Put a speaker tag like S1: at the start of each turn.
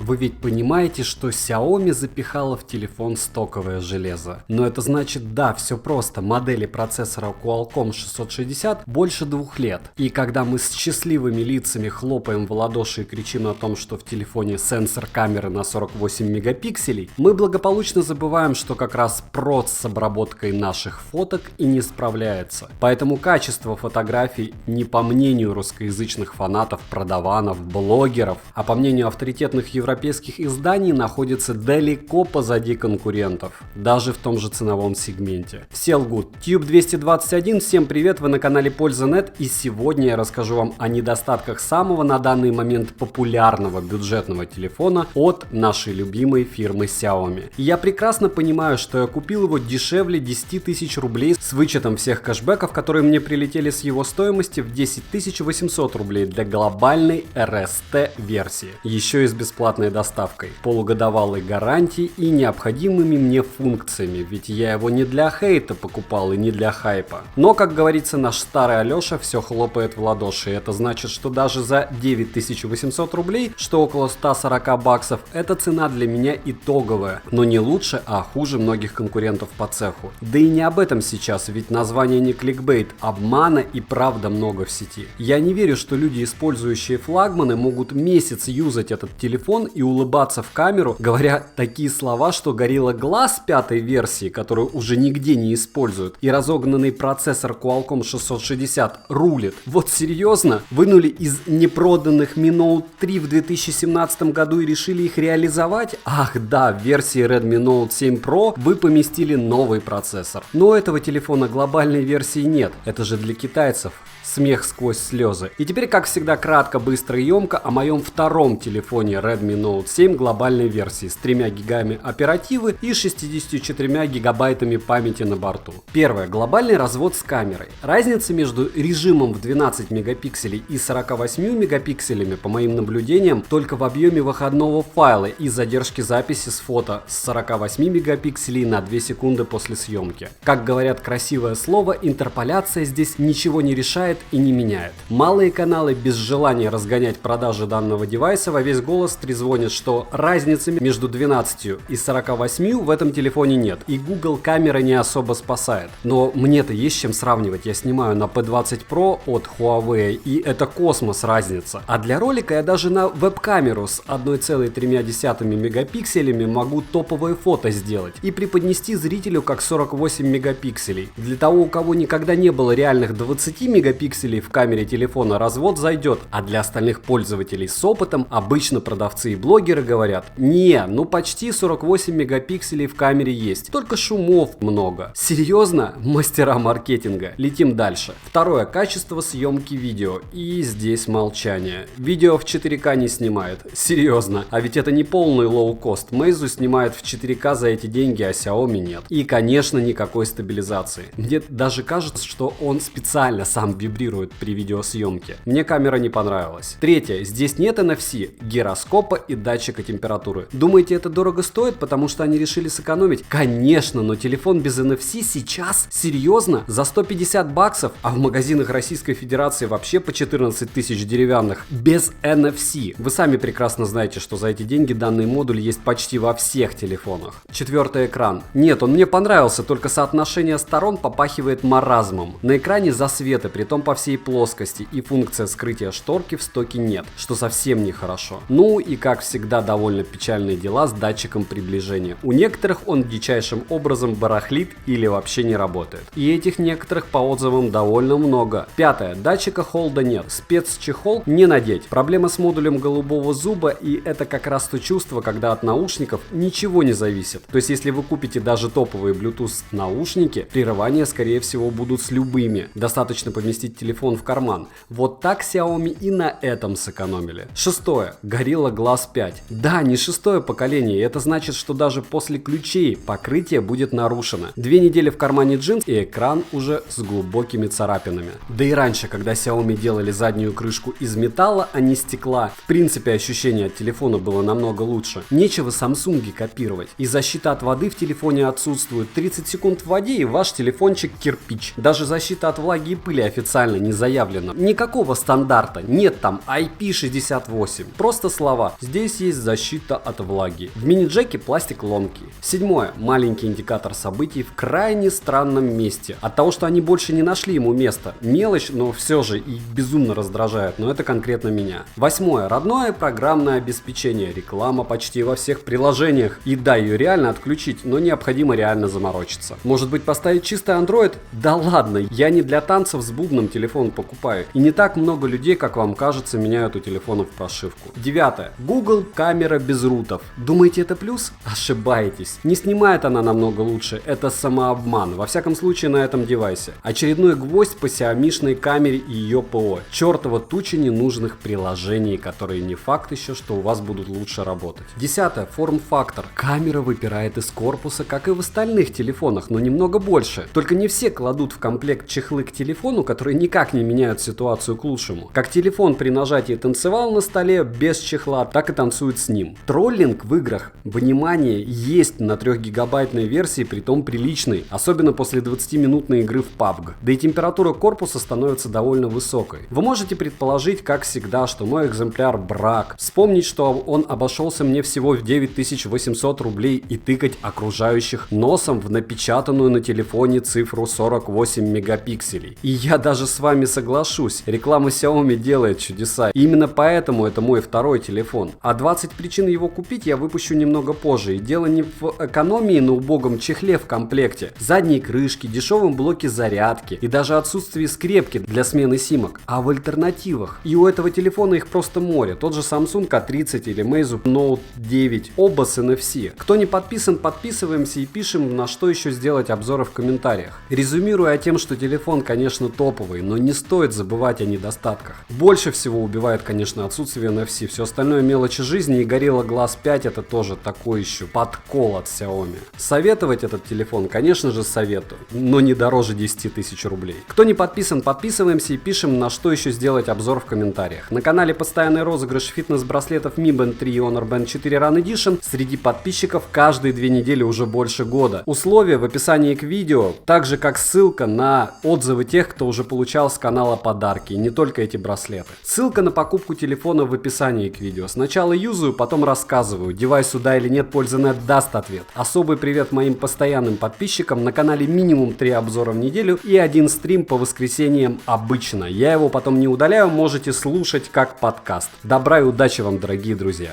S1: Вы ведь понимаете, что Xiaomi запихала в телефон стоковое железо. Но это значит, да, все просто. Модели процессора Qualcomm 660 больше 2 лет. И когда мы с счастливыми лицами хлопаем в ладоши и кричим о том, что в телефоне сенсор камеры на 48 мегапикселей, мы благополучно забываем, что как раз проц с обработкой наших фоток и не справляется. Поэтому качество фотографий не по мнению русскоязычных фанатов, продаванов, блогеров, а по мнению авторитетных европейских изданий находится далеко позади конкурентов, даже в том же ценовом сегменте. Все лгут. Tube221, всем привет, вы на канале Польза.нет, и сегодня я расскажу вам о недостатках самого на данный момент популярного бюджетного телефона от нашей любимой фирмы Xiaomi. Я прекрасно понимаю, что я купил его дешевле 10 тысяч рублей с вычетом всех кэшбэков, которые мне прилетели с его стоимости в 10 800 рублей для глобальной RST версии. Еще и с бесплатной доставкой, полугодовалой гарантией и необходимыми мне функциями, ведь я его не для хейта покупал и не для хайпа. Но, как говорится, наш старый Алеша все хлопает в ладоши. Это значит, что даже за 9800 рублей, что около 140 баксов, эта цена для меня итоговая. Но не лучше, а хуже многих конкурентов по цеху. Да и не об этом сейчас, ведь название не кликбейт, обмана и правда много в сети. Я не верю, что люди, использующие флагманы, могут месяц юзать этот телефон и улыбаться в камеру, говоря такие слова, что Gorilla Glass 5 версии, которую уже нигде не используют, и разогнанный процессор Qualcomm 660 рулит. Вот серьезно? Вынули из непроданных Mi Note 3 в 2017 году и решили их реализовать? Ах да, в версии Redmi Note 7 Pro вы поместили новый процессор. Но у этого телефона глобальной версии нет, это же для китайцев. Смех сквозь слезы. И теперь, как всегда, кратко, быстро и емко о моем втором телефоне Redmi Note 7 глобальной версии с 3 гигами оперативы и 64 гигабайтами памяти на борту. Первое. Глобальный развод с камерой. Разница между режимом в 12 мегапикселей и 48 мегапикселями, по моим наблюдениям, только в объеме выходного файла и задержки записи с фото с 48 мегапикселей на 2 секунды после съемки. Как говорят красивое слово, интерполяция здесь ничего не решает и не меняет. Малые каналы без желания разгонять продажи данного девайса во весь голос трезвонят, что разницы между 12 и 48 в этом телефоне нет, и Google камера не особо спасает. Но мне-то есть чем сравнивать, я снимаю на P20 Pro от Huawei, и это космос разница. А для ролика я даже на веб-камеру с 1,3 мегапикселями могу топовые фото сделать и преподнести зрителю как 48 мегапикселей. Для того, у кого никогда не было реальных 20 мегапикселей в камере телефона, развод зайдет, а для остальных пользователей с опытом обычно продавцы и блогеры говорят: не, ну почти 48 мегапикселей в камере есть, только шумов много. Серьезно? Мастера маркетинга. Летим дальше. Второе. Качество съемки видео. И здесь молчание. Видео в 4К не снимает. Серьезно. А ведь это не полный лоу-кост. Meizu снимает в 4К за эти деньги, а Xiaomi нет. И, конечно, никакой стабилизации. Мне даже кажется, что он специально сам вибрирует при видеосъемке. Мне камера не понравилась. Третье. Здесь нет NFC, гироскопа и датчика температуры. Думаете, это дорого стоит, потому что они решили сэкономить? Конечно, но телефон без NFC сейчас? Серьезно? За 150 баксов? А в магазинах Российской Федерации вообще по 14 тысяч деревянных без NFC. Вы сами прекрасно знаете, что за эти деньги данный модуль есть почти во всех телефонах. Четвертый. Экран. Нет, он мне понравился, только соотношение сторон попахивает маразмом. На экране засветы, притом по всей плоскости, и функция скрытия шторки в стоке нет, что совсем нехорошо. Ну и, как всегда, довольно печальные дела с датчиком приближения. У некоторых он дичайшим образом барахлит или вообще не работает. И этих некоторых по отзывам довольно много. Пятое. Датчика холда нет. Спецчехол не надеть. Проблема с модулем голубого зуба, и это как раз то чувство, когда от наушников ничего не зависит. То есть, если вы купите даже топовые Bluetooth наушники, прерывания, скорее всего, будут с любыми. Достаточно поместить телефон в карман. Вот так Xiaomi и на этом сэкономили. Шестое. Gorilla Glass 5. Да, не шестое поколение, это значит, что даже после ключей покрытие будет нарушено. 2 недели в кармане джинс и экран уже с глубокими царапинами. Да и раньше, когда Xiaomi делали заднюю крышку из металла, а не стекла, в принципе ощущение от телефона было намного лучше. Нечего Samsung копировать. И защита от воды в телефоне отсутствует. 30 секунд в воде и ваш телефончик кирпич. Даже защита от влаги и пыли официально официально не заявлено никакого стандарта, нет там IP68, просто слова. Здесь есть защита от влаги. В мини-джеке пластик ломкий. 7. Маленький индикатор событий в крайне странном месте. От того, что они больше не нашли ему места. Мелочь, но все же и безумно раздражает, но это конкретно меня. 8. Родное программное обеспечение. Реклама почти во всех приложениях. И да, ее реально отключить, но необходимо реально заморочиться. Может быть, поставить чистый Android? Да ладно, я не для танцев с бубном телефон покупаю. И не так много людей, как вам кажется, меняют у телефонов прошивку. 9. Google камера без рутов. Думаете, это плюс? Ошибаетесь. Не снимает она намного лучше, это самообман. Во всяком случае, на этом девайсе. Очередной гвоздь по сиамишной камере и ее ПО. Чертова туча ненужных приложений, которые не факт еще, что у вас будут лучше работать. 10. Форм-фактор. Камера выпирает из корпуса, как и в остальных телефонах, но немного больше. Только не все кладут в комплект чехлы к телефону, которые никак не меняют ситуацию к лучшему. Как телефон при нажатии танцевал на столе без чехла, так и танцует с ним. Троллинг в играх, внимание, есть на 3-гигабайтной версии, притом приличной, особенно после 20-минутной игры в PUBG. Да и температура корпуса становится довольно высокой. Вы можете предположить, как всегда, что мой экземпляр брак, вспомнить, что он обошелся мне всего в 9800 рублей и тыкать окружающих носом в напечатанную на телефоне цифру 48 мегапикселей. И я даже с вами соглашусь, реклама Xiaomi делает чудеса. И именно поэтому это мой второй телефон. А 20 причин его купить я выпущу немного позже. И дело не в экономии на убогом чехле в комплекте, задней крышке, дешевом блоке зарядки и даже отсутствии скрепки для смены симок, а в альтернативах. И у этого телефона их просто море. Тот же Samsung A30 или Meizu Note 9. Оба с NFC. Кто не подписан, подписываемся и пишем, на что еще сделать обзоры в комментариях. Резюмируя тем, что телефон, конечно, топовый, но не стоит забывать о недостатках. Больше всего убивает, конечно, отсутствие NFC. Все остальное мелочи жизни, и Gorilla Glass 5 это тоже такой еще подкол от Xiaomi. Советовать этот телефон, конечно же, советую, но не дороже 10 тысяч рублей. Кто не подписан, подписываемся и пишем, на что еще сделать обзор в комментариях. На канале постоянный розыгрыш фитнес-браслетов Mi Band 3 и Honor Band 4 Run Edition среди подписчиков каждые 2 недели уже больше года. Условия в описании к видео, так же как ссылка на отзывы тех, кто уже получал с канала подарки, и не только эти браслеты. Ссылка на покупку телефона в описании к видео. Сначала юзаю, потом рассказываю, девайсу да или нет, польза.нет даст ответ. Особый привет моим постоянным подписчикам. На канале минимум 3 обзора в неделю и 1 стрим по воскресеньям обычно. Я его потом не удаляю, можете слушать как подкаст. Добра и удачи вам, дорогие друзья!